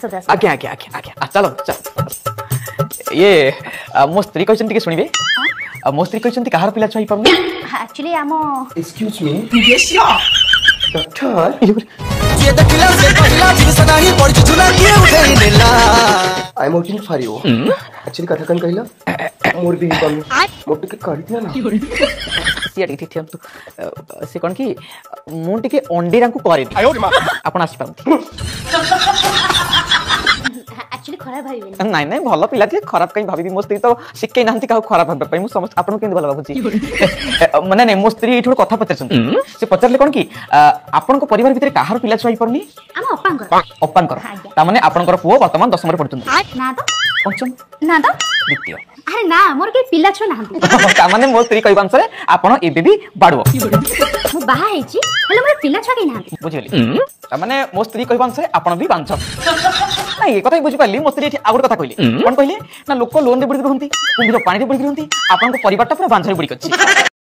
आज्ञा आज्ञा आज्ञा आज्ञा चलो चल ये मो स्त्री कहछन टिके सुनिबे मो स्त्री कहछन कहार पिला छई परनु एक्चुअली आम एक्सक्यूज मी यस डॉक्टर ये दखिला से पहिला फिर सदाही पड़ जुला के उठै नेला I am working for you actually कथा कन कहला मोर भी कम मोर टिके काढी दिया ना सिया टिके थियंतु से कोन की मु टिके अंडीरा को करे आपण आसी पाउथि एक्चुअली खराब भाई नहीं नहीं भल पिला थी खराब कहीं भाभी मो स्त्री तो शिखे ना खराब भाव पाई समस्त आपन केंद भल भाबुची माने नहीं मो स्त्री एठो कथा पचारछन से पचारले कोन की आपन को परिवार भीतर काहार पिला छई परनी आम अप्पांकर ता माने आपनकर पुओ वर्तमान 10 रे पढुछन ना तो पंचम ना तो द्वितीय अरे ना मोर के पिला छ ना ता माने मो स्त्री कहबा अनुसार आपन एबे भी बाडुओ मु बाहा हेची हेले मोर पिला छ के ना बुझिली ता माने मो स्त्री कहबा अनुसार आपन भी बांछ ना ये कथा बुझी पाली मो स्त्री एठी आगुर कथा कहली कोन कहले ना लोक लोन दे बुडी रहंती कुंभीर पानी दे बुडी रहंती आपन को परिवार ता पूरा बांछ रे बुडी करछि